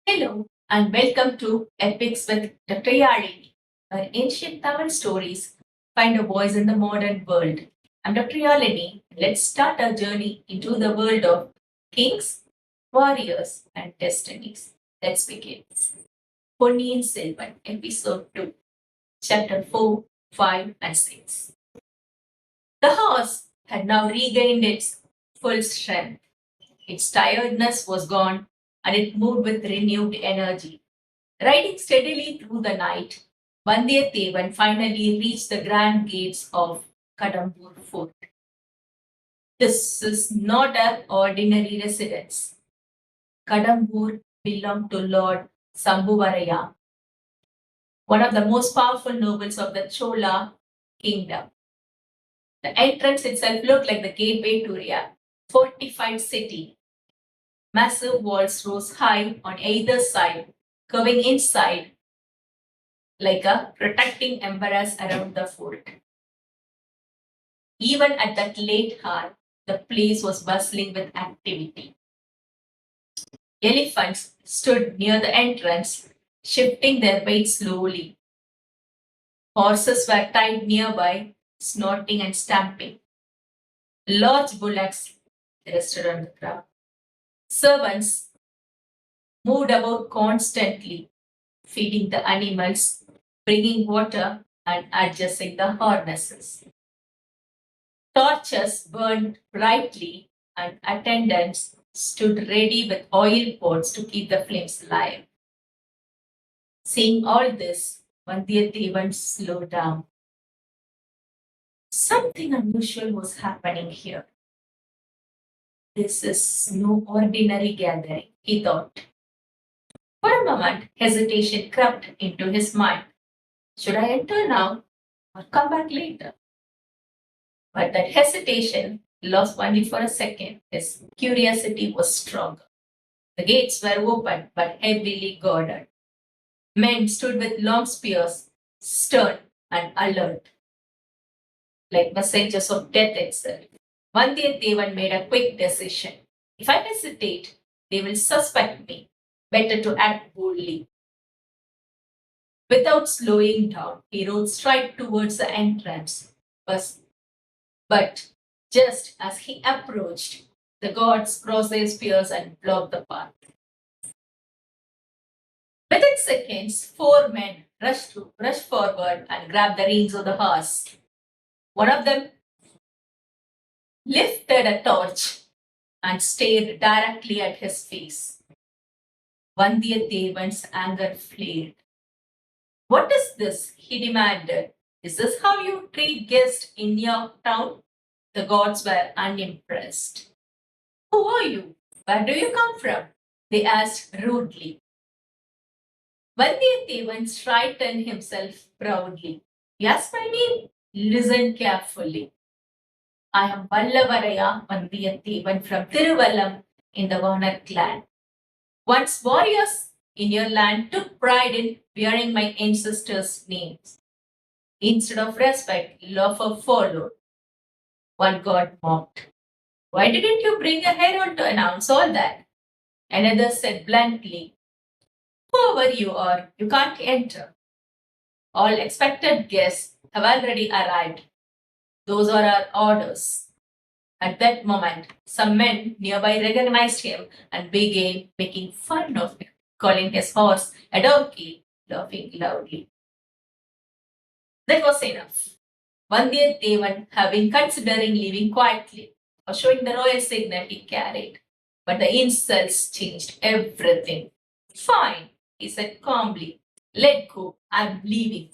Hello and welcome to Epics with Dr. Yalini, where ancient Tamil stories find a voice in the modern world. I'm Dr. Yalini. Let's start our journey into the world of kings, warriors, and destinies. Let's begin. Ponniyin Selvan, Episode 2, Chapter 4, 5, and 6. The horse had now regained its full strength. Its tiredness was gone, and it moved with renewed energy. Riding steadily through the night, Vandiyathevan finally reached the grand gates of Kadambur Fort. This is not an ordinary residence. Kadambur belonged to Lord Sambuvaraya, one of the most powerful nobles of the Chola kingdom. The entrance itself looked like the gateway to a fortified city. Massive walls rose high on either side, curving inside like a protecting embrace around the fort. Even at that late hour, the place was bustling with activity. Elephants stood near the entrance, shifting their weight slowly. Horses were tied nearby, snorting and stamping. Large bullocks rested on the ground. Servants moved about constantly, feeding the animals, bringing water, and adjusting the harnesses. Torches burned brightly, and attendants stood ready with oil pots to keep the flames alive. Seeing all this, Vandiyathevan slowed down. Something unusual was happening here. This is no ordinary gathering, he thought. For a moment, hesitation crept into his mind. Should I enter now or come back later? But that hesitation lost only for a second. His curiosity was stronger. The gates were open but heavily guarded. Men stood with long spears, stern and alert, like messengers of death itself. Vandiyathevan made a quick decision. If I hesitate, they will suspect me. Better to act boldly. Without slowing down, he rode straight towards the entrance. But just as he approached, the gods crossed their spears and blocked the path. Within seconds, four men rushed forward and grabbed the reins of the horse. One of them lifted a torch and stared directly at his face. Vandiyathevan's anger flared. What is this? He demanded. Is this how you treat guests in your town? The gods were unimpressed. Who are you? Where do you come from? They asked rudely. Vandiyathevan straightened himself proudly. Yes, my name? Listen carefully. I am Vallavaraya Vandiyathevan from Thiruvallam in the Vanar clan. Once warriors in your land took pride in bearing my ancestors' names. Instead of respect, love followed. One god mocked. Why didn't you bring a herald to announce all that? Another said bluntly, whoever you are, you can't enter. All expected guests have already arrived. Those are our orders. At that moment, some men nearby recognized him and began making fun of him, calling his horse a donkey, laughing loudly. That was enough. Vandiyathevan had been considering leaving quietly or showing the royal signet he carried. But the insults changed everything. Fine, he said calmly. Let go, I'm leaving.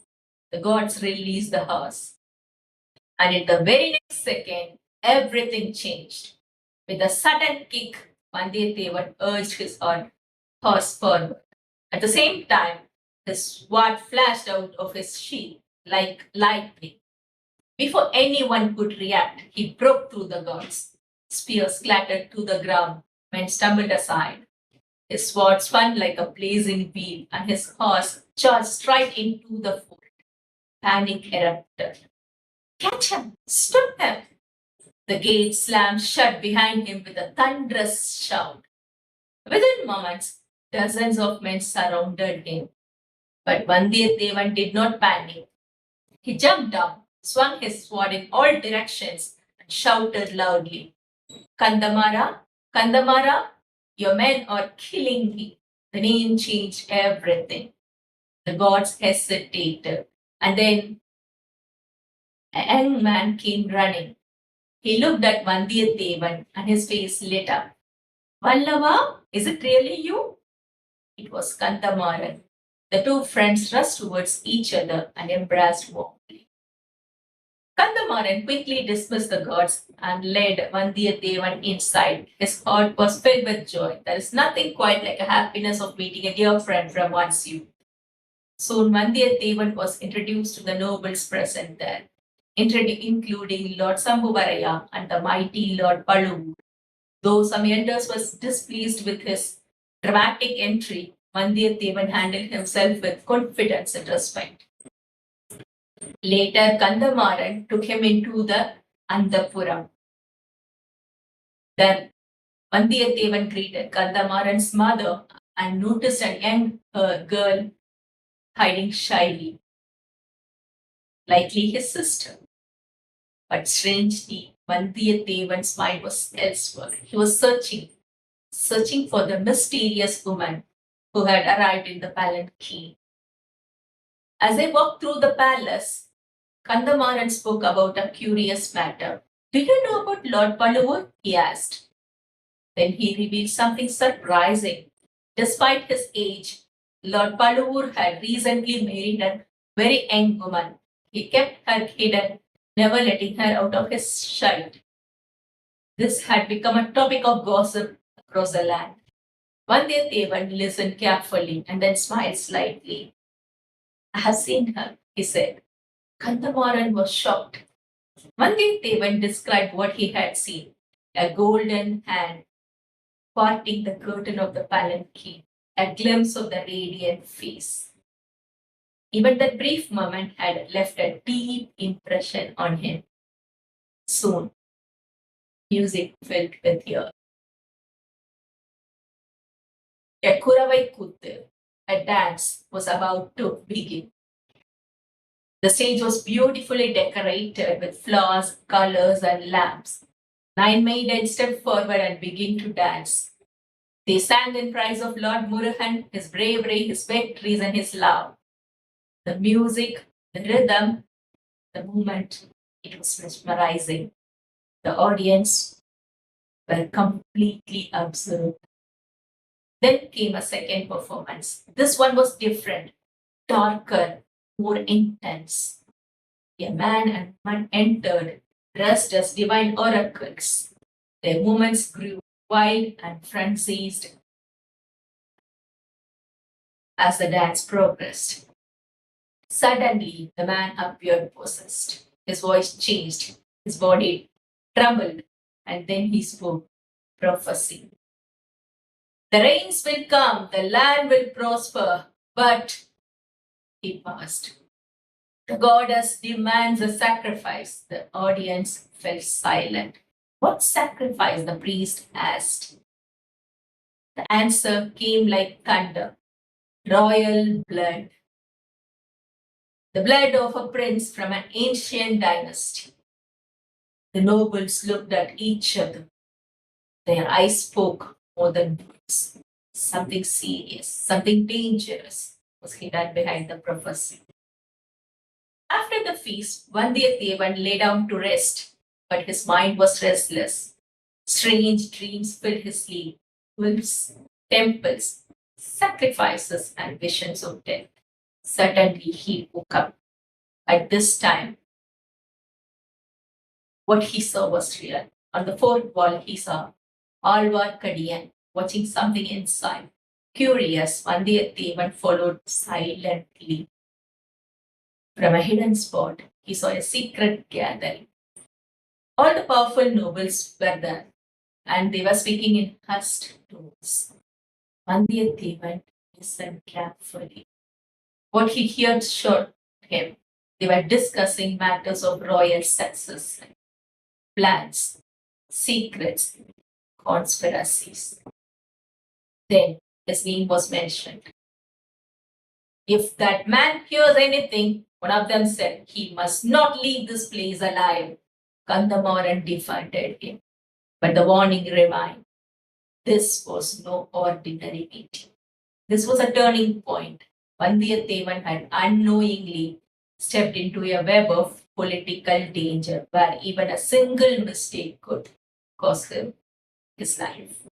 The gods released the horse. And in the very next second, everything changed. With a sudden kick, Vandiyathevan urged his horse forward. At the same time, his sword flashed out of his sheath like lightning. Before anyone could react, he broke through the guards. Spears clattered to the ground. Men stumbled aside. His sword spun like a blazing wheel, and his horse charged straight into the fort. Panic erupted. Catch him! Stop him! The gate slammed shut behind him with a thunderous shout. Within moments, Dozens of men surrounded him, but Vandiyathevan did not panic. He jumped down, swung his sword in all directions, and shouted loudly, Kandamara, Kandamara, your men are killing me. The name changed everything. The gods hesitated, and then a young man came running. He looked at Vandiyathevan and his face lit up. Vallava, is it really you? It was Kandamaran. The two friends rushed towards each other and embraced warmly. Kandamaran quickly dismissed the gods and led Vandiyathevan inside. His heart was filled with joy. There is nothing quite like the happiness of meeting a dear friend from one's youth. Soon Vandiyathevan was introduced to the nobles present there, including Lord Sambhuvaraya and the mighty Lord Palu. Though some elders was displeased with his dramatic entry, Vandiyathevan handled himself with confidence and respect. Later, Kandamaran took him into the Andapuram. Then Vandiyathevan greeted Kandamaran's mother and noticed a young girl hiding shyly, likely his sister. But strangely, Vandiyathevan's mind was elsewhere. He was searching for the mysterious woman who had arrived in the palanquin. As they walked through the palace, Kandamaran spoke about a curious matter. Do you know about Lord Paluvur? He asked. Then he revealed something surprising. Despite his age, Lord Paluvur had recently married a very young woman. He kept her hidden, never letting her out of his sight. This had become a topic of gossip across the land. Vandiyathevan listened carefully and then smiled slightly. I have seen her, he said. Kandamaran was shocked. Vandiyathevan described what he had seen, a golden hand parting the curtain of the palanquin, a glimpse of the radiant face. Even that brief moment had left a deep impression on him. Soon, music filled with tears. A Kuravai Kuttu, a dance, was about to begin. The stage was beautifully decorated with flowers, colors, and lamps. 9 maidens stepped forward and began to dance. They sang in praise of Lord Murugan, his bravery, his victories, and his love. The music, the rhythm, the movement, it was mesmerizing. The audience were completely absorbed. Then came a second performance. This one was different, darker, more intense. A man and woman entered, dressed as divine oracles. Their movements grew wild and frenzied as the dance progressed. Suddenly, the man appeared possessed. His voice changed, his body trembled, and then he spoke prophecy. The rains will come, the land will prosper, but he paused. The goddess demands a sacrifice. The audience fell silent. What sacrifice? The priest asked. The answer came like thunder. Royal blood. The blood of a prince from an ancient dynasty. The nobles looked at each other. Their eyes spoke more than words. Something serious, something dangerous was hidden behind the prophecy. After the feast, Vandiyathevan lay down to rest, but his mind was restless. Strange dreams filled his sleep, wolves, temples, sacrifices, and visions of death. Suddenly he woke up. At this time, what he saw was real. On the fourth wall, he saw Alvar Kadiyan watching something inside. Curious, Vandiyathevan followed silently. From a hidden spot, he saw a secret gathering. All the powerful nobles were there, and they were speaking in hushed tones. Vandiyathevan listened carefully. What he heard shocked him. They were discussing matters of royal success, plans, secrets, conspiracies. Then his name was mentioned. If that man hears anything, one of them said, he must not leave this place alive. Kandamaran defended him. But the warning remained. This was no ordinary meeting. This was a turning point. Vandiyathevan had unknowingly stepped into a web of political danger where even a single mistake could cost him his life.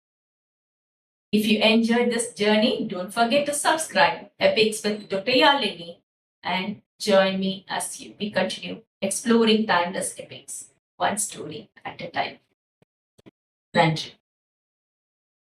If you enjoyed this journey, don't forget to subscribe Epics with Dr. Yalini and join me as we continue exploring timeless epics, one story at a time. Thank you.